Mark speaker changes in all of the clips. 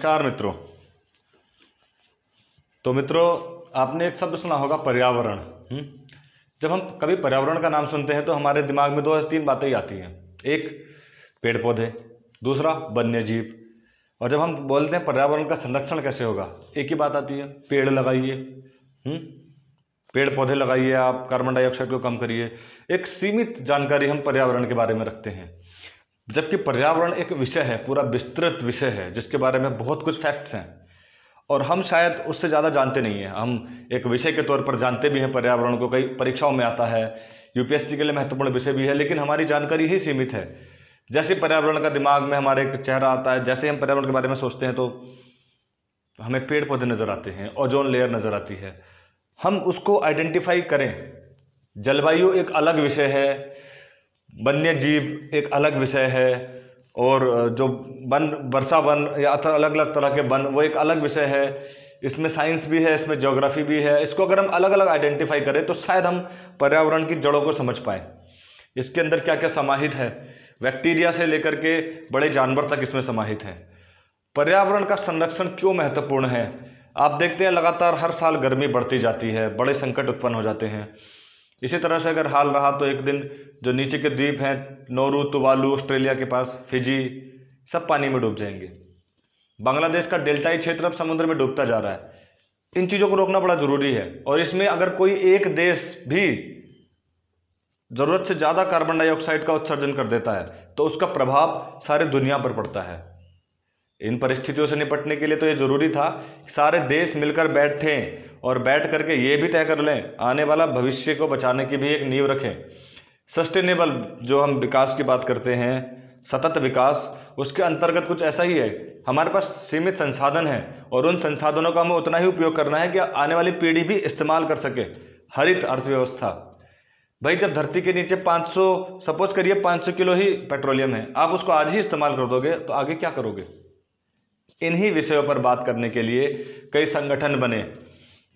Speaker 1: नमस्कार मित्रों। तो मित्रों, आपने एक शब्द सुना होगा पर्यावरण। जब हम कभी पर्यावरण का नाम सुनते हैं तो हमारे दिमाग में दो या तीन बातें ही आती हैं। एक, पेड़ पौधे, दूसरा वन्य जीव। और जब हम बोलते हैं पर्यावरण का संरक्षण कैसे होगा, एक ही बात आती है, पेड़ लगाइए। पेड़ पौधे लगाइए, आप कार्बन डाइऑक्साइड को कम करिए। एक सीमित जानकारी हम पर्यावरण के बारे में रखते हैं, जबकि पर्यावरण एक विषय है, पूरा विस्तृत विषय है जिसके बारे में बहुत कुछ फैक्ट्स हैं और हम शायद उससे ज़्यादा जानते नहीं हैं। हम एक विषय के तौर पर जानते भी हैं पर्यावरण को, कई परीक्षाओं में आता है, यूपीएससी के लिए महत्वपूर्ण विषय भी है, लेकिन हमारी जानकारी ही सीमित है। जैसे पर्यावरण का दिमाग में हमारे एक चेहरा आता है, जैसे हम पर्यावरण के बारे में सोचते हैं तो हमें पेड़ पौधे नज़र आते हैं, ओजोन लेयर नज़र आती है। हम उसको आइडेंटिफाई करें। जलवायु एक अलग विषय है, वन्य जीव एक अलग विषय है, और जो वन, वर्षा वन या अलग अलग तरह के वन, वो एक अलग विषय है। इसमें साइंस भी है, इसमें ज्योग्राफी भी है। इसको अगर हम अलग अलग आइडेंटिफाई करें तो शायद हम पर्यावरण की जड़ों को समझ पाएँ। इसके अंदर क्या क्या समाहित है, बैक्टीरिया से लेकर के बड़े जानवर तक इसमें समाहित है। पर्यावरण का संरक्षण क्यों महत्वपूर्ण है? आप देखते हैं लगातार हर साल गर्मी बढ़ती जाती है, बड़े संकट उत्पन्न हो जाते हैं। इसी तरह से अगर हाल रहा तो एक दिन जो नीचे के द्वीप हैं, नौरू, तुवालू, ऑस्ट्रेलिया के पास, फिजी, सब पानी में डूब जाएंगे। बांग्लादेश का डेल्टाई क्षेत्र अब समुद्र में डूबता जा रहा है। इन चीज़ों को रोकना बड़ा ज़रूरी है, और इसमें अगर कोई एक देश भी ज़रूरत से ज़्यादा कार्बन डाइऑक्साइड का उत्सर्जन कर देता है तो उसका प्रभाव सारे दुनिया पर पड़ता है। इन परिस्थितियों से निपटने के लिए तो ये ज़रूरी था कि सारे देश मिलकर बैठें और बैठ करके ये भी तय कर लें, आने वाला भविष्य को बचाने की भी एक नींव रखें। सस्टेनेबल जो हम विकास की बात करते हैं, सतत विकास, उसके अंतर्गत कुछ ऐसा ही है। हमारे पास सीमित संसाधन हैं और उन संसाधनों का हमें उतना ही उपयोग करना है कि आने वाली पीढ़ी भी इस्तेमाल कर सके। हरित अर्थव्यवस्था, भाई जब धरती के नीचे 500, सपोज करिए 500 किलो ही पेट्रोलियम है, आप उसको आज ही इस्तेमाल कर दोगे तो आगे क्या करोगे? इन्हीं विषयों पर बात करने के लिए कई संगठन बने,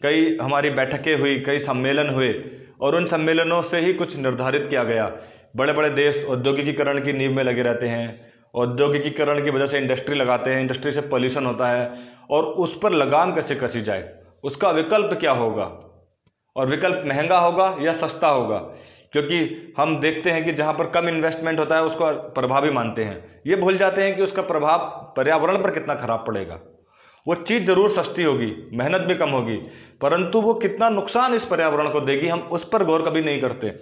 Speaker 1: कई हमारी बैठकें हुई, कई सम्मेलन हुए, और उन सम्मेलनों से ही कुछ निर्धारित किया गया। बड़े बड़े देश औद्योगिकीकरण की नींव में लगे रहते हैं, औद्योगिकीकरण की वजह से इंडस्ट्री लगाते हैं, इंडस्ट्री से पॉल्यूशन होता है, और उस पर लगाम कैसे कसी जाए, उसका विकल्प क्या होगा, और विकल्प महंगा होगा या सस्ता होगा, क्योंकि हम देखते हैं कि जहाँ पर कम इन्वेस्टमेंट होता है उसको प्रभावी मानते हैं। ये भूल जाते हैं कि उसका प्रभाव पर्यावरण पर कितना खराब पड़ेगा। वो चीज़ ज़रूर सस्ती होगी, मेहनत भी कम होगी, परंतु वो कितना नुकसान इस पर्यावरण को देगी, हम उस पर गौर कभी नहीं करते।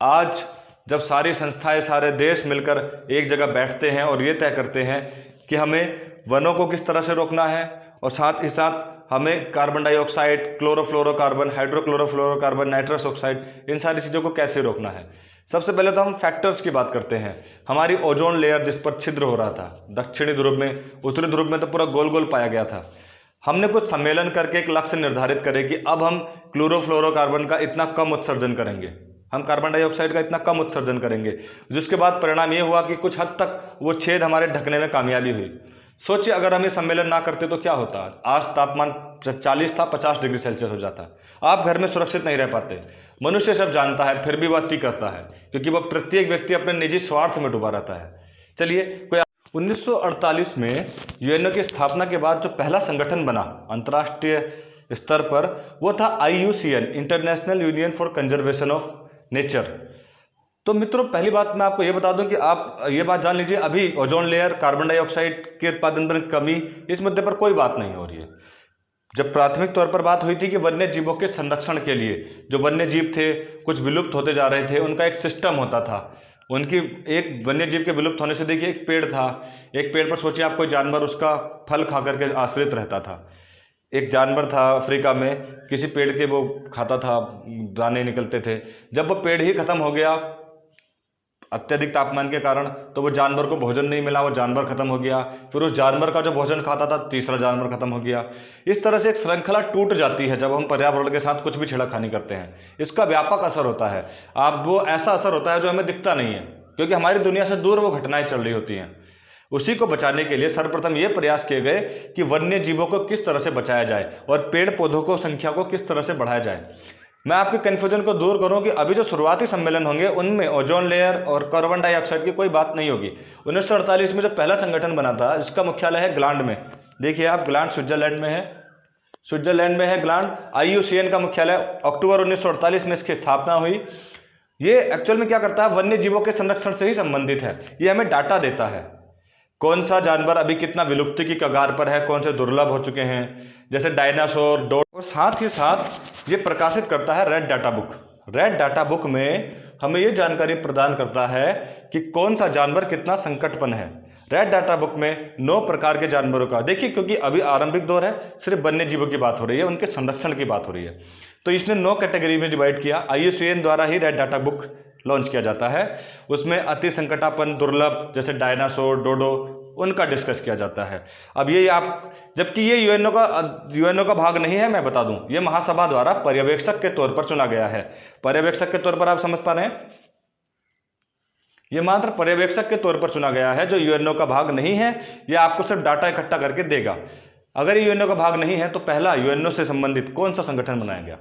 Speaker 1: आज जब सारी संस्थाएं, सारे देश मिलकर एक जगह बैठते हैं और ये तय करते हैं कि हमें वनों को किस तरह से रोकना है, और साथ ही साथ हमें carbon dioxide, chlorofluorocarbon, hydrochlorofluorocarbon, nitrous oxide, इन सारी चीज़ों को कैसे रोकना है। सबसे पहले तो हम फैक्टर्स की बात करते हैं। हमारी ओजोन लेयर जिस पर छिद्र हो रहा था, दक्षिणी ध्रुव में, उत्तरी ध्रुव में तो पूरा गोल गोल पाया गया था। हमने कुछ सम्मेलन करके एक लक्ष्य निर्धारित करे कि अब हम क्लोरोफ्लोरोकार्बन का इतना कम उत्सर्जन करेंगे, हम कार्बन डाइऑक्साइड का इतना कम उत्सर्जन करेंगे, जिसके बाद परिणाम ये हुआ कि कुछ हद तक वो छेद हमारे ढकने में कामयाबी हुई। सोचिए अगर हम ये सम्मेलन ना करते तो क्या होता? आज तापमान 40 था, 50 डिग्री सेल्सियस हो जाता। आप घर में सुरक्षित नहीं रह पाते। मनुष्य सब जानता है, फिर भी वह अति करता है, क्योंकि वह प्रत्येक व्यक्ति अपने निजी स्वार्थ में डूबा रहता है। चलिए, कोई 1948 में यूएनओ की स्थापना के बाद जो पहला संगठन बना अंतर्राष्ट्रीय स्तर पर, वो था IUCN, international union for conservation of nature. तो मित्रों, पहली बात मैं आपको ये बता दूं कि आप ये बात जान लीजिए, अभी ओजोन लेयर, कार्बन डाइऑक्साइड के उत्पादन पर कमी, इस मुद्दे पर कोई बात नहीं हो रही है। जब प्राथमिक तौर पर बात हुई थी कि वन्य जीवों के संरक्षण के लिए, जो वन्य जीव थे कुछ विलुप्त होते जा रहे थे, उनका एक सिस्टम होता था। उनकी एक वन्य जीव के विलुप्त होने से देखिए, एक पेड़ था, एक पेड़ पर सोचिए आप कोई जानवर उसका फल खा करके आश्रित रहता था। एक जानवर था अफ्रीका में, किसी पेड़ के वो खाता था, दाने निकलते थे। जब वो पेड़ ही खत्म हो गया अत्यधिक तापमान के कारण, तो वो जानवर को भोजन नहीं मिला, वो जानवर खत्म हो गया। फिर उस जानवर का जो भोजन खाता था, तीसरा जानवर खत्म हो गया। इस तरह से एक श्रृंखला टूट जाती है जब हम पर्यावरण के साथ कुछ भी छेड़खानी करते हैं। इसका व्यापक असर होता है। अब वो ऐसा असर होता है जो हमें दिखता नहीं है, क्योंकि हमारी दुनिया से दूर वो घटनाएं चल रही होती हैं। उसी को बचाने के लिए सर्वप्रथम ये प्रयास किए गए कि वन्य जीवों को किस तरह से बचाया जाए और पेड़ पौधों को संख्या को किस तरह से बढ़ाया जाए। मैं आपके कन्फ्यूजन को दूर करूं कि अभी जो शुरुआती सम्मेलन होंगे उनमें ओजोन लेयर और कार्बन डाइऑक्साइड की कोई बात नहीं होगी। 1948 में जो पहला संगठन बना था, इसका मुख्यालय है ग्लांड में। देखिए आप, ग्लांड स्विट्जरलैंड में है, स्विट्जरलैंड में है ग्लांड। IUCN का मुख्यालय अक्टूबर 1948 में इसकी स्थापना हुई। ये एक्चुअल में क्या करता है, वन्य जीवों के संरक्षण से ही संबंधित है। ये हमें डाटा देता है, कौन सा जानवर अभी कितना विलुप्ति की कगार पर है, कौन से दुर्लभ हो चुके हैं, जैसे डायनासोर, डोड। और साथ ही साथ ये प्रकाशित करता है red data book. Red data book में हमें ये जानकारी प्रदान करता है कि कौन सा जानवर कितना संकटपन है। रेड डाटा बुक में 9 प्रकार के जानवरों का, देखिए क्योंकि अभी आरंभिक दौर है, सिर्फ वन्य जीवों की बात हो रही है, उनके संरक्षण की बात हो रही है, तो इसने 9 कैटेगरी में डिवाइड किया। IUCN द्वारा ही रेड डाटा बुक लॉन्च किया जाता है। उसमें अति संकटापन, दुर्लभ जैसे डायनासोर, डोडो, उनका डिस्कस किया जाता है। अब ये आप, जबकि ये यूएनओ का भाग नहीं है, मैं बता दूं, ये महासभा द्वारा पर्यवेक्षक के तौर पर चुना गया है। पर्यवेक्षक के तौर पर आप समझ पा रहे हैं, ये मात्र पर्यवेक्षक के तौर पर चुना गया है, जो यूएनओ का भाग नहीं है। ये आपको सिर्फ डाटा इकट्ठा करके देगा। अगर ये यूएनओ का भाग नहीं है तो पहला यूएनओ से संबंधित कौन सा संगठन बनाया गया?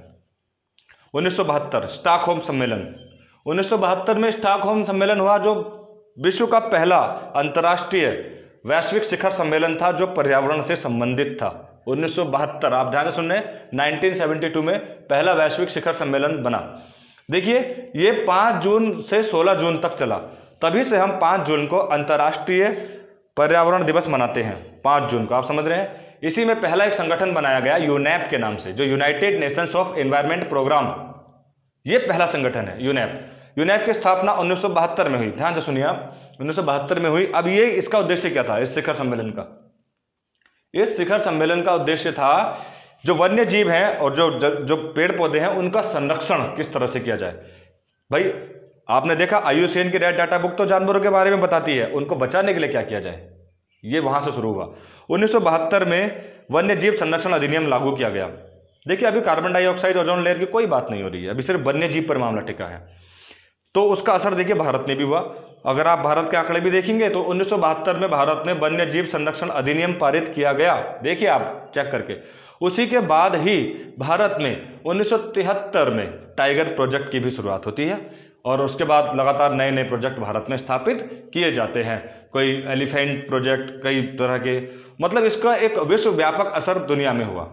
Speaker 1: 1972 स्टॉकहोम सम्मेलन। 1972 में स्टॉकहोम सम्मेलन हुआ, जो विश्व का पहला अंतर्राष्ट्रीय वैश्विक शिखर सम्मेलन था जो पर्यावरण से संबंधित था। 1972, आप ध्यान से सुन रहे हैं, 1972 में पहला वैश्विक शिखर सम्मेलन बना। देखिए ये 5 जून से 16 जून तक चला, तभी से हम 5 जून को अंतर्राष्ट्रीय पर्यावरण दिवस मनाते हैं। 5 जून को, आप समझ रहे हैं। इसी में पहला एक संगठन बनाया गया यूनैप के नाम से, जो United Nations of environment programme, ये पहला संगठन है यूनैप। यूनैप की स्थापना 1972 में हुई, ध्यान से सुनिए आप, 1972 में हुई। अब ये, इसका उद्देश्य क्या था इस शिखर सम्मेलन का? इस शिखर सम्मेलन का उद्देश्य था जो वन्य जीव हैं और जो पेड़ पौधे हैं, उनका संरक्षण किस तरह से किया जाए। भाई आपने देखा IUCN की रेड डाटा बुक तो जानवरों के बारे में बताती है, उनको बचाने के लिए क्या किया जाए, ये वहां से शुरू हुआ। 1972 में वन्य जीव संरक्षण अधिनियम लागू किया गया। देखिए अभी कार्बन डाइऑक्साइड, ओजोन लेयर की कोई बात नहीं हो रही है, अभी सिर्फ वन्य जीव पर मामला टिका है। तो उसका असर देखिए भारत में भी हुआ। अगर आप भारत के आंकड़े भी देखेंगे तो 1972 में भारत में वन्य जीव संरक्षण अधिनियम पारित किया गया, देखिए आप चेक करके। उसी के बाद ही भारत में 1973 में टाइगर प्रोजेक्ट की भी शुरुआत होती है, और उसके बाद लगातार नए नए प्रोजेक्ट भारत में स्थापित किए जाते हैं। कोई एलिफेंट प्रोजेक्ट, कई तरह के, मतलब इसका एक विश्वव्यापक असर दुनिया में हुआ।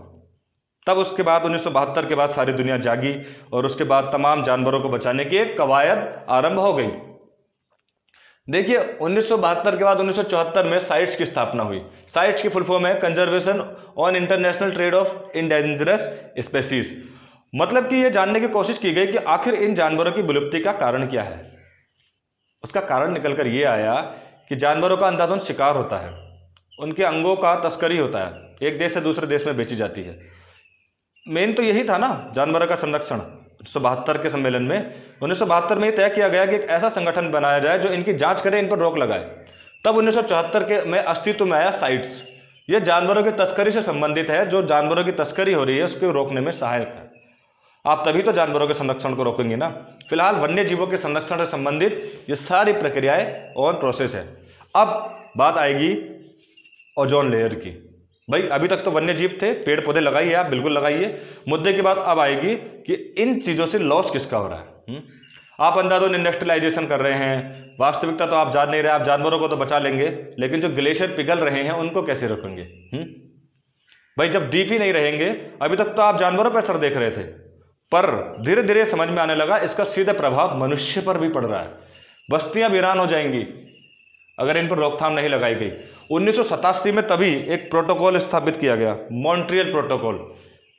Speaker 1: तब उसके बाद 1972 के बाद सारी दुनिया जागी, और उसके बाद तमाम जानवरों को बचाने की एक कवायद आरंभ हो गई। देखिए 1972 के बाद 1974 में साइट्स की स्थापना हुई। साइट्स की फुल फॉर्म है conservation on international trade of endangered species. मतलब कि यह जानने की कोशिश की गई कि आखिर इन जानवरों की विलुप्ति का कारण क्या है। उसका कारण निकलकर यह आया कि जानवरों का अंधाधुंध शिकार होता है, उनके अंगों का तस्करी होता है, एक देश से दूसरे देश में बेची जाती है। मेन तो यही था ना, जानवरों का संरक्षण। 1972 के सम्मेलन में 1972 में तय किया गया कि एक ऐसा संगठन बनाया जाए जो इनकी जांच करे, इन पर रोक लगाए। तब 1974 के में अस्तित्व में आया साइट्स। ये जानवरों की तस्करी से संबंधित है, जो जानवरों की तस्करी हो रही है उसको रोकने में सहायक है। आप तभी तो जानवरों के संरक्षण को रोकेंगे ना। फिलहाल वन्य जीवों के संरक्षण से संबंधित ये सारी प्रक्रियाएं ऑन प्रोसेस है। अब बात आएगी ओजोन लेयर की। भाई अभी तक तो वन्य जीव थे, पेड़ पौधे लगाइए, आप बिल्कुल लगाइए। मुद्दे की बात अब आएगी कि इन चीज़ों से लॉस किसका हो रहा है। आप अंधाधुंध इंडस्ट्रियलाइजेशन कर रहे हैं, वास्तविकता तो आप जान नहीं रहे। आप जानवरों को तो बचा लेंगे, लेकिन जो ग्लेशियर पिघल रहे हैं उनको कैसे रोकेंगे? भाई जब डीप ही नहीं रहेंगे, अभी तक तो आप जानवरों पर असर देख रहे थे, पर धीरे धीरे समझ में आने लगा इसका सीधा प्रभाव मनुष्य पर भी पड़ रहा है। बस्तियां वीरान हो जाएंगी अगर इन पर रोकथाम नहीं लगाई गई। 1987 में तभी एक प्रोटोकॉल स्थापित किया गया, मॉन्ट्रियल प्रोटोकॉल।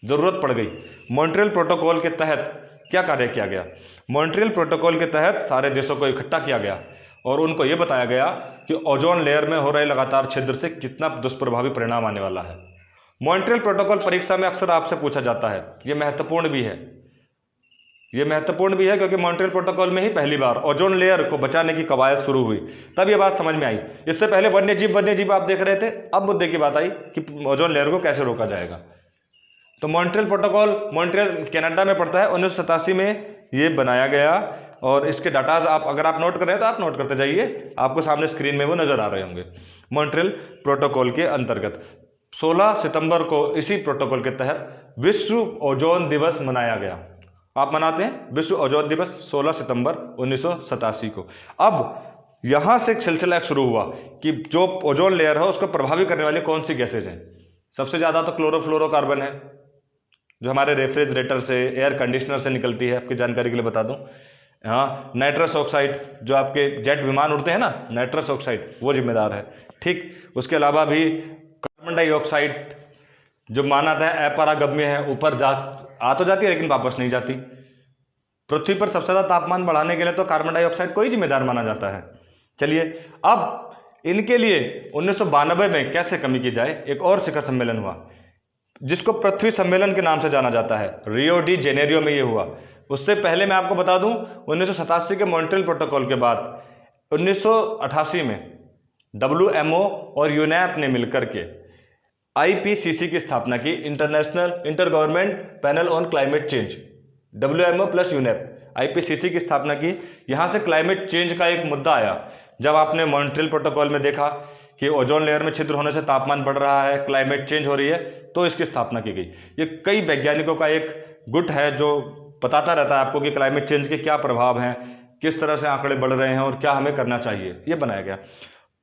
Speaker 1: जरूरत पड़ गई। मॉन्ट्रियल प्रोटोकॉल के तहत क्या कार्य किया गया? मॉन्ट्रियल प्रोटोकॉल के तहत सारे देशों को इकट्ठा किया गया और उनको यह बताया गया कि ओजोन लेयर में हो रहे लगातार छिद्र से कितना दुष्प्रभावी परिणाम आने वाला है। मॉन्ट्रियल प्रोटोकॉल परीक्षा में अक्सर आपसे पूछा जाता है। यह महत्वपूर्ण भी है, क्योंकि मॉन्ट्रियल प्रोटोकॉल में ही पहली बार ओजोन लेयर को बचाने की कवायद शुरू हुई। तब यह बात समझ में आई। इससे पहले वन्य जीव आप देख रहे थे। अब मुद्दे की बात आई कि ओजोन लेयर को कैसे रोका जाएगा। तो मॉन्ट्रियल प्रोटोकॉल, मॉन्ट्रियल कनाडा में पड़ता है। 1987 में ये बनाया गया और इसके डाटाज अगर आप नोट कर रहे हैं तो आप नोट करते जाइए, आपको सामने स्क्रीन में वो नजर आ रहे होंगे। मॉन्ट्रियल प्रोटोकॉल के अंतर्गत 16 सितंबर को इसी प्रोटोकॉल के तहत विश्व ओजोन दिवस मनाया गया। आप मनाते हैं विश्व ओजोन दिवस 16 सितंबर 1987 को। अब यहाँ से एक सिलसिला शुरू हुआ कि जो ओजोन लेयर है उसको प्रभावित करने वाली कौन सी गैसेज हैं। सबसे ज़्यादा तो क्लोरोफ्लोरोकार्बन है, जो हमारे रेफ्रिजरेटर से, एयर कंडीशनर से निकलती है, आपकी जानकारी के लिए बता दूं। हाँ, नाइट्रस ऑक्साइड, जो आपके जेट विमान उड़ते हैं ना, नाइट्रस ऑक्साइड वो जिम्मेदार है। ठीक, उसके अलावा भी कार्बन डाइऑक्साइड जो माना था अपरागम्य है, ऊपर आ तो जाती है लेकिन वापस नहीं जाती। पृथ्वी पर सबसे ज़्यादा तापमान बढ़ाने के लिए तो कार्बन डाइऑक्साइड को ही जिम्मेदार माना जाता है। चलिए, अब इनके लिए 1992 में कैसे कमी की जाए, एक और शिखर सम्मेलन हुआ जिसको पृथ्वी सम्मेलन के नाम से जाना जाता है। रियो डी जेनेरियो में ये हुआ। उससे पहले मैं आपको बता दूं, 1987 के मॉन्ट्रियल प्रोटोकॉल के बाद 1988 में WMO और यूनेप ने मिलकर के IPCC की स्थापना की, international inter government panel on climate change. WMO plus UNEP, IPCC की स्थापना की। यहाँ से क्लाइमेट चेंज का एक मुद्दा आया। जब आपने मॉन्ट्रियल प्रोटोकॉल में देखा कि ओजोन लेयर में छिद्र होने से तापमान बढ़ रहा है, क्लाइमेट चेंज हो रही है, तो इसकी स्थापना की गई। ये कई वैज्ञानिकों का एक गुट है जो बताता रहता है आपको कि क्लाइमेट चेंज के क्या प्रभाव हैं, किस तरह से आंकड़े बढ़ रहे हैं और क्या हमें करना चाहिए, ये बनाया गया।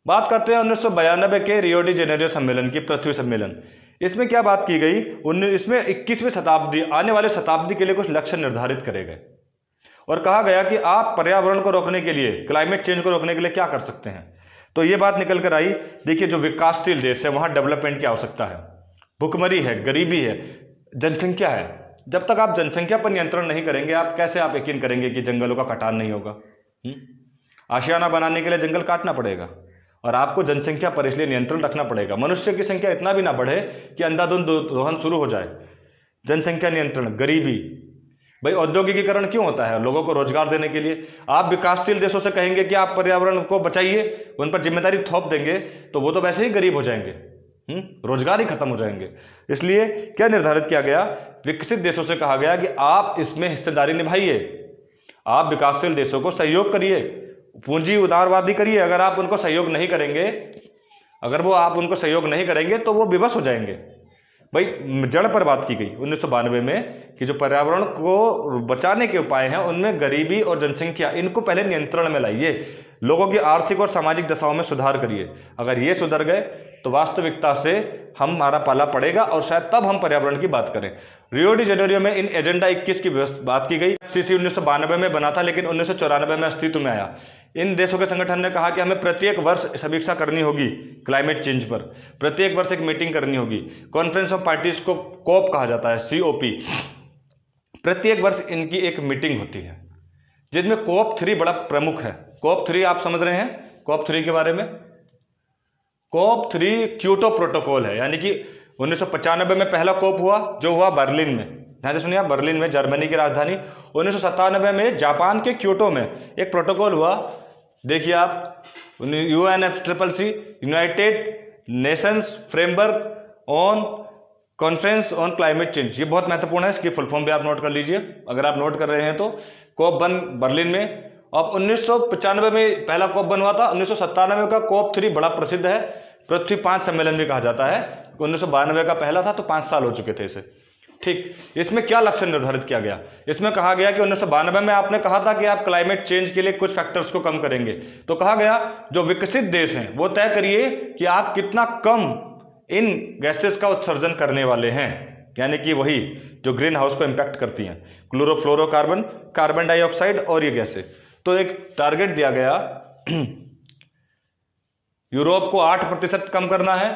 Speaker 1: बात करते हैं 1992 के रियो डी जेनेरियो सम्मेलन की, पृथ्वी सम्मेलन। इसमें क्या बात की गई, इसमें 21वीं शताब्दी, आने वाले शताब्दी के लिए कुछ लक्ष्य निर्धारित करे गए और कहा गया कि आप पर्यावरण को रोकने के लिए, क्लाइमेट चेंज को रोकने के लिए क्या कर सकते हैं। तो ये बात निकल कर आई। देखिए, जो विकासशील देश है वहाँ डेवलपमेंट की आवश्यकता है, भुखमरी है, गरीबी है, जनसंख्या है। जब तक आप जनसंख्या पर नियंत्रण नहीं करेंगे, आप कैसे आप यकीन करेंगे कि जंगलों का कटान नहीं होगा। आशियाना बनाने के लिए जंगल काटना पड़ेगा और आपको जनसंख्या पर इसलिए नियंत्रण रखना पड़ेगा। मनुष्य की संख्या इतना भी ना बढ़े कि अंधाधुंध दोहन शुरू हो जाए। जनसंख्या नियंत्रण, गरीबी, भाई औद्योगिकीकरण क्यों होता है? लोगों को रोजगार देने के लिए। आप विकासशील देशों से कहेंगे कि आप पर्यावरण को बचाइए, उन पर जिम्मेदारी थोप देंगे, तो वो तो वैसे ही गरीब हो जाएंगे, रोजगार ही खत्म हो जाएंगे। इसलिए क्या निर्धारित किया गया, विकसित देशों से कहा गया कि आप इसमें हिस्सेदारी निभाइए, आप विकासशील देशों को सहयोग करिए, पूंजी उदारवादी करिए। अगर आप उनको सहयोग नहीं करेंगे, आप उनको सहयोग नहीं करेंगे तो वो विवश हो जाएंगे। भाई जड़ पर बात की गई 1992 में कि जो पर्यावरण को बचाने के उपाय हैं उनमें गरीबी और जनसंख्या, इनको पहले नियंत्रण में लाइए, लोगों की आर्थिक और सामाजिक दशाओं में सुधार करिए। अगर ये सुधर गए तो वास्तविकता से हमारा पाला पड़ेगा और शायद तब हम पर्यावरण की बात करें। रियो डी जेनेरियो में इन एजेंडा 21 की बात की गई। FCC 1992 में बना था लेकिन 1994 में अस्तित्व में आया। इन देशों के संगठन ने कहा कि हमें प्रत्येक वर्ष समीक्षा करनी होगी क्लाइमेट चेंज पर, प्रत्येक वर्ष एक मीटिंग करनी होगी। कॉन्फ्रेंस ऑफ पार्टीज को COP कहा जाता है, COP। प्रत्येक वर्ष इनकी एक मीटिंग होती है जिसमें COP 3 बड़ा प्रमुख है। COP 3 आप समझ रहे हैं COP 3 के बारे में? COP 3 क्योटो प्रोटोकॉल है, यानी कि 1995 में पहला COP हुआ जो हुआ बर्लिन में, ध्यान से सुनिए, बर्लिन में, जर्मनी की राजधानी। 1997 में जापान के क्योटो में एक प्रोटोकॉल हुआ। देखिए आप, UNFCCC, United Nations framework on conference on climate change. ये बहुत महत्वपूर्ण है, इसकी फुल फॉर्म भी आप नोट कर लीजिए अगर आप नोट कर रहे हैं तो। COP 1 बर्लिन में। अब 1995 में पहला COP 1 हुआ था। 1997 का COP 3 बड़ा प्रसिद्ध है, पृथ्वी 5 सम्मेलन भी कहा जाता है। 1992 का पहला था तो 5 साल हो चुके थे इसे। ठीक, इसमें क्या लक्ष्य निर्धारित किया गया? इसमें कहा गया कि 1992 में आपने कहा था कि आप क्लाइमेट चेंज के लिए कुछ फैक्टर्स को कम करेंगे, तो कहा गया जो विकसित देश हैं वो तय करिए कि आप कितना कम इन गैसेस का उत्सर्जन करने वाले हैं, यानी कि वही जो ग्रीन हाउस को इंपैक्ट करती हैं, क्लोरोफ्लोरोकार्बन, कार्बन डाइऑक्साइड और ये गैसें। तो एक टारगेट दिया गया, यूरोप को 8% कम करना है,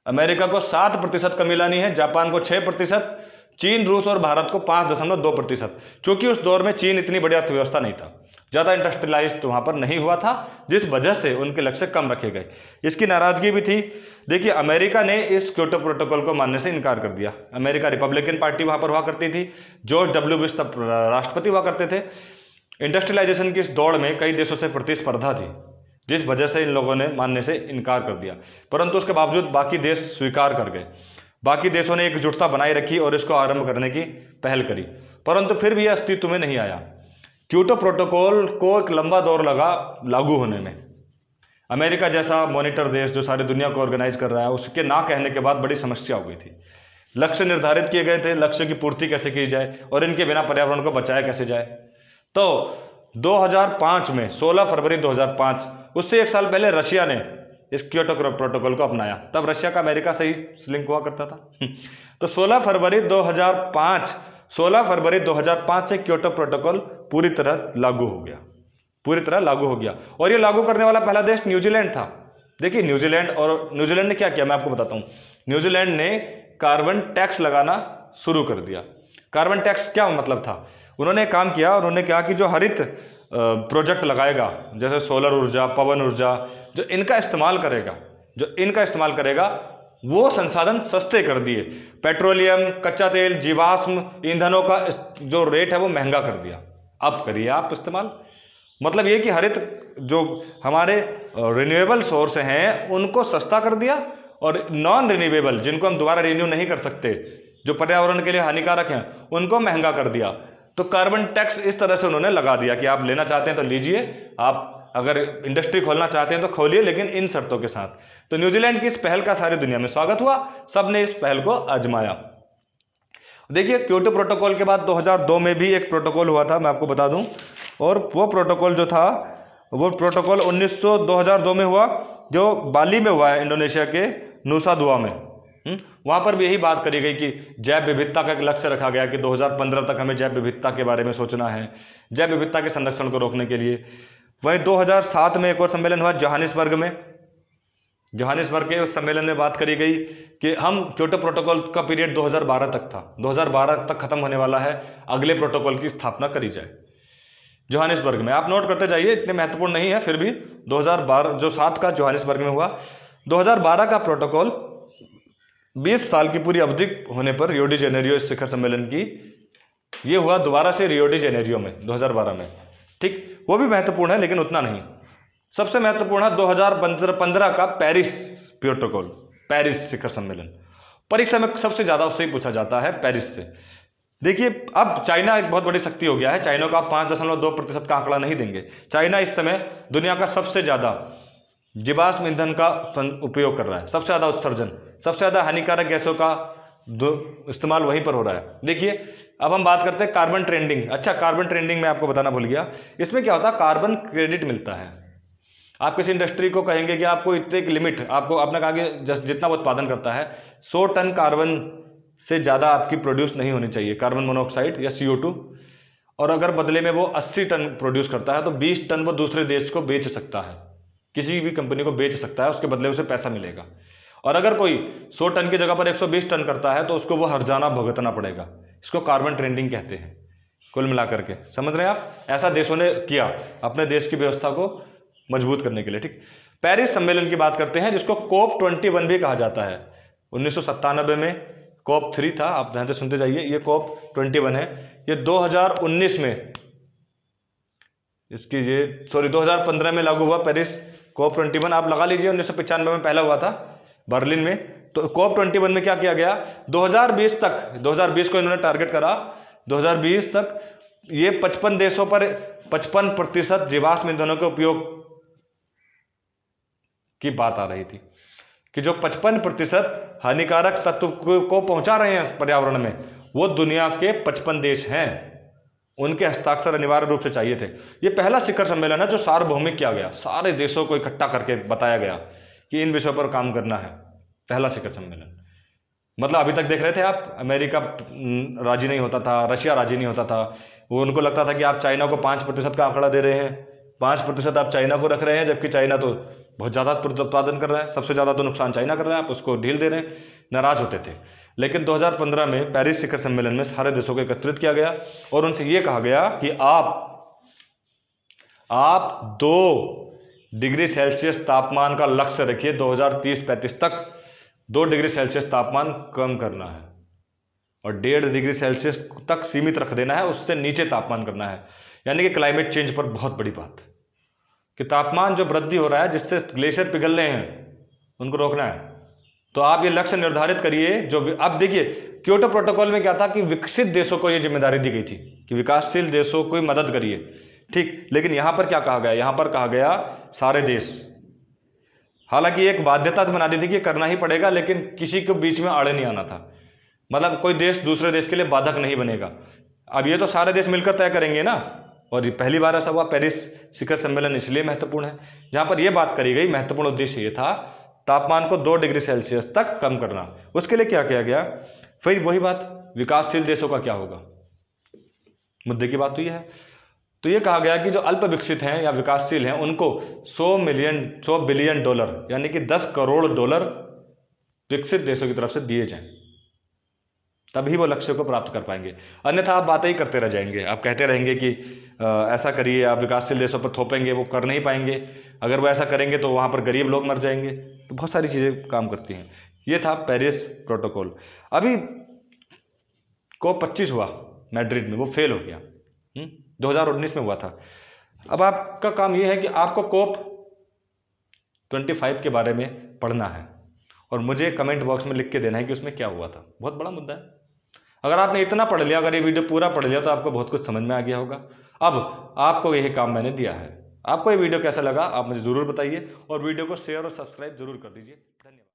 Speaker 1: अमेरिका को 7% कमी लानी है, जापान को 6%, चीन, रूस और भारत को 5.2%। चूंकि उस दौर में चीन इतनी बड़ी अर्थव्यवस्था नहीं था, ज़्यादा इंडस्ट्रियलाइज तो वहाँ पर नहीं हुआ था, जिस वजह से उनके लक्ष्य कम रखे गए। इसकी नाराजगी भी थी। देखिए, अमेरिका ने इस क्योटो प्रोटोकॉल को मानने से इनकार कर दिया। अमेरिका, रिपब्लिकन पार्टी वहाँ पर हुआ करती थी, जॉर्ज W बुश तब राष्ट्रपति हुआ करते थे। इंडस्ट्रियलाइजेशन की इस दौड़ में कई देशों से प्रतिस्पर्धा थी, जिस वजह से इन लोगों ने मानने से इनकार कर दिया। परंतु उसके बावजूद बाकी देश स्वीकार कर गए। बाकी देशों ने एकजुटता बनाए रखी और इसको आरंभ करने की पहल करी, परंतु फिर भी यह अस्तित्व में नहीं आया। क्योटो प्रोटोकॉल को एक लंबा दौर लगा लागू होने में। अमेरिका जैसा मॉनिटर देश जो सारी दुनिया को ऑर्गेनाइज कर रहा है, उसके ना कहने के बाद बड़ी समस्या हो गई थी। लक्ष्य निर्धारित किए गए थे, लक्ष्य की पूर्ति कैसे की जाए और इनके बिना पर्यावरण को बचाया कैसे जाए। तो 2005 में 16 फरवरी 2005, उससे एक साल पहले रशिया ने इस क्योटो प्रोटोकॉल को अपनाया। तब रशिया का अमेरिका से ही लिंक हुआ करता था। तो 16 फरवरी 2005 से क्योटो प्रोटोकॉल पूरी तरह लागू हो गया, पूरी तरह लागू हो गया। और ये लागू करने वाला पहला देश न्यूजीलैंड था। देखिए न्यूजीलैंड ने क्या किया, मैं आपको बताता हूँ। न्यूजीलैंड ने कार्बन टैक्स लगाना शुरू कर दिया। कार्बन टैक्स क्या मतलब था, उन्होंने काम किया, उन्होंने कहा कि जो हरित प्रोजेक्ट लगाएगा, जैसे सोलर ऊर्जा, पवन ऊर्जा, जो इनका इस्तेमाल करेगा वो संसाधन सस्ते कर दिए। पेट्रोलियम, कच्चा तेल, जीवाश्म ईंधनों का जो रेट है वो महंगा कर दिया। अब करिए आप इस्तेमाल। मतलब ये कि हरित जो हमारे रिन्यूएबल सोर्स हैं उनको सस्ता कर दिया, और नॉन रिन्यूएबल जिनको हम दोबारा रिन्यू नहीं कर सकते, जो पर्यावरण के लिए हानिकारक हैं, उनको महंगा कर दिया। तो कार्बन टैक्स इस तरह से उन्होंने लगा दिया कि आप लेना चाहते हैं तो लीजिए, आप अगर इंडस्ट्री खोलना चाहते हैं तो खोलिए, लेकिन इन शर्तों के साथ। तो न्यूजीलैंड की इस पहल का सारी दुनिया में स्वागत हुआ, सबने इस पहल को आजमाया। देखिए क्योटो प्रोटोकॉल के बाद 2002 में भी एक प्रोटोकॉल हुआ था, मैं आपको बता दूं, और वो प्रोटोकॉल जो था वो प्रोटोकॉल 2002 में हुआ, जो बाली में हुआ है, इंडोनेशिया के नुसा दुआ में। वहाँ पर भी यही बात करी गई कि जैव विविधता का एक लक्ष्य रखा गया कि 2015 तक हमें जैव विविधता के बारे में सोचना है, जैव विविधता के संरक्षण को रोकने के लिए। वहीं 2007 में एक और सम्मेलन हुआ जोहानिसबर्ग में। जोहानिसबर्ग के उस सम्मेलन में बात करी गई कि हम क्योटो प्रोटोकॉल का पीरियड 2012 तक था, 2012 तक खत्म होने वाला है, अगले प्रोटोकॉल की स्थापना करी जाए। जोहानिसबर्ग में आप नोट करते जाइए, इतने महत्वपूर्ण नहीं है, फिर भी 2012 जो 7 का जोहानिसबर्ग में हुआ। 2012 का प्रोटोकॉल 20 साल की पूरी अवधि होने पर रियो डी जेनेरियो इस शिखर सम्मेलन की, ये हुआ दोबारा से रियो डी जेनेरियो में 2012 में। ठीक, वो भी महत्वपूर्ण है लेकिन उतना नहीं। सबसे महत्वपूर्ण है 2015 का पेरिस प्रोटोकॉल, पेरिस शिखर सम्मेलन। परीक्षा में सबसे ज्यादा उससे ही पूछा जाता है, पेरिस से। देखिए अब चाइना एक बहुत बड़ी शक्ति हो गया है, चाइना को आप 5.2% का आंकड़ा नहीं देंगे। चाइना इस समय दुनिया का सबसे ज्यादा जीवाश्म ईंधन का उपयोग कर रहा है, सबसे ज्यादा उत्सर्जन, सबसे ज्यादा हानिकारक गैसों का इस्तेमाल वहीं पर हो रहा है। देखिए अब हम बात करते हैं कार्बन ट्रेडिंग। अच्छा, कार्बन ट्रेडिंग में आपको बताना भूल गया, इसमें क्या होता है, कार्बन क्रेडिट मिलता है। आप किसी इंडस्ट्री को कहेंगे कि आपको इतने की लिमिट, आपको आपने कहा कि जितना वो उत्पादन करता है 100 टन कार्बन से ज़्यादा आपकी प्रोड्यूस नहीं होनी चाहिए, कार्बन मोनोऑक्साइड या CO2, और अगर बदले में वो 80 टन प्रोड्यूस करता है तो 20 टन वो दूसरे देश को बेच सकता है, किसी भी कंपनी को बेच सकता है, उसके बदले उसे पैसा मिलेगा। और अगर कोई 100 टन की जगह पर 120 टन करता है तो उसको वो हर्जाना भुगतना पड़ेगा। इसको कार्बन ट्रेडिंग कहते हैं। कुल मिलाकर के समझ रहे हैं आप, ऐसा देशों ने किया अपने देश की व्यवस्था को मजबूत करने के लिए। ठीक, पेरिस सम्मेलन की बात करते हैं जिसको COP21 भी कहा जाता है। 1997 में COP3 था, आप ध्यान से सुनते जाइए, ये COP21 है। ये 2019 में 2015 में लागू हुआ पेरिस COP21। आप लगा लीजिए 1995 में पहला हुआ था बर्लिन में। तो COP21 में क्या किया गया, 2020 को इन्होंने टारगेट करा, 2020 तक ये 55 देशों पर 55% जीवाश्म ईंधनों के उपयोग की बात आ रही थी, कि जो 55% हानिकारक तत्व को पहुंचा रहे हैं पर्यावरण में, वो दुनिया के 55 देश हैं। उनके हस्ताक्षर अनिवार्य रूप से चाहिए थे। ये पहला शिखर सम्मेलन है जो सार्वभौमिक किया गया, सारे देशों को इकट्ठा करके बताया गया कि इन विषयों पर काम करना है। पहला शिखर सम्मेलन, मतलब अभी तक देख रहे थे आप, अमेरिका राजी नहीं होता था, रशिया राजी नहीं होता था। वो उनको लगता था कि आप चाइना को 5% का आंकड़ा दे रहे हैं, 5% आप चाइना को रख रहे हैं, जबकि चाइना तो बहुत ज़्यादा उत्पादन कर रहा है, सबसे ज़्यादा तो नुकसान चाइना कर रहा है, आप उसको ढील दे रहे हैं, नाराज होते थे। लेकिन 2015 में पेरिस शिखर सम्मेलन में सारे देशों को एकत्रित किया गया और उनसे ये कहा गया कि आप 2 डिग्री सेल्सियस तापमान का लक्ष्य रखिए, 2030-35 तक 2 डिग्री सेल्सियस तापमान कम करना है और 1.5 डिग्री सेल्सियस तक सीमित रख देना है, उससे नीचे तापमान करना है। यानी कि क्लाइमेट चेंज पर बहुत बड़ी बात कि तापमान जो वृद्धि हो रहा है, जिससे ग्लेशियर पिघल रहे हैं, उनको रोकना है। तो आप ये लक्ष्य निर्धारित करिए। जो अब देखिए क्योटो प्रोटोकॉल में क्या था कि विकसित देशों को ये जिम्मेदारी दी गई थी कि विकासशील देशों को मदद करिए, ठीक। लेकिन यहां पर क्या कहा गया, यहां पर कहा गया सारे देश, हालांकि एक बाध्यता तो बना दी थी कि करना ही पड़ेगा, लेकिन किसी के बीच में आड़े नहीं आना था। मतलब कोई देश दूसरे देश के लिए बाधक नहीं बनेगा। अब ये तो सारे देश मिलकर तय करेंगे ना, और ये पहली बार ऐसा हुआ। पेरिस शिखर सम्मेलन इसलिए महत्वपूर्ण है, जहाँ पर यह बात करी गई, महत्वपूर्ण उद्देश्य ये था तापमान को 2 डिग्री सेल्सियस तक कम करना। उसके लिए क्या किया गया? फिर वही बात, विकासशील देशों का क्या होगा, मुद्दे की बात तो यह है। तो ये कहा गया कि जो अल्प विकसित हैं या विकासशील हैं उनको 100 बिलियन डॉलर यानी कि 10 करोड़ डॉलर विकसित देशों की तरफ से दिए जाएं, तभी वो लक्ष्य को प्राप्त कर पाएंगे। अन्यथा आप बातें ही करते रह जाएंगे, आप कहते रहेंगे कि ऐसा करिए, आप विकासशील देशों पर थोपेंगे, वो कर नहीं पाएंगे। अगर वो ऐसा करेंगे तो वहाँ पर गरीब लोग मर जाएंगे। तो बहुत सारी चीज़ें काम करती हैं। ये था पेरिस प्रोटोकॉल। अभी COP25 हुआ मैड्रिड में, वो फेल हो गया। 2019 में हुआ था। अब आपका काम ये है कि आपको COP25 के बारे में पढ़ना है और मुझे कमेंट बॉक्स में लिख के देना है कि उसमें क्या हुआ था। बहुत बड़ा मुद्दा है। अगर आपने इतना पढ़ लिया, अगर ये वीडियो पूरा पढ़ लिया, तो आपको बहुत कुछ समझ में आ गया होगा। अब आपको यही काम मैंने दिया है। आपको ये वीडियो कैसा लगा आप मुझे ज़रूर बताइए, और वीडियो को शेयर और सब्सक्राइब जरूर कर दीजिए। धन्यवाद।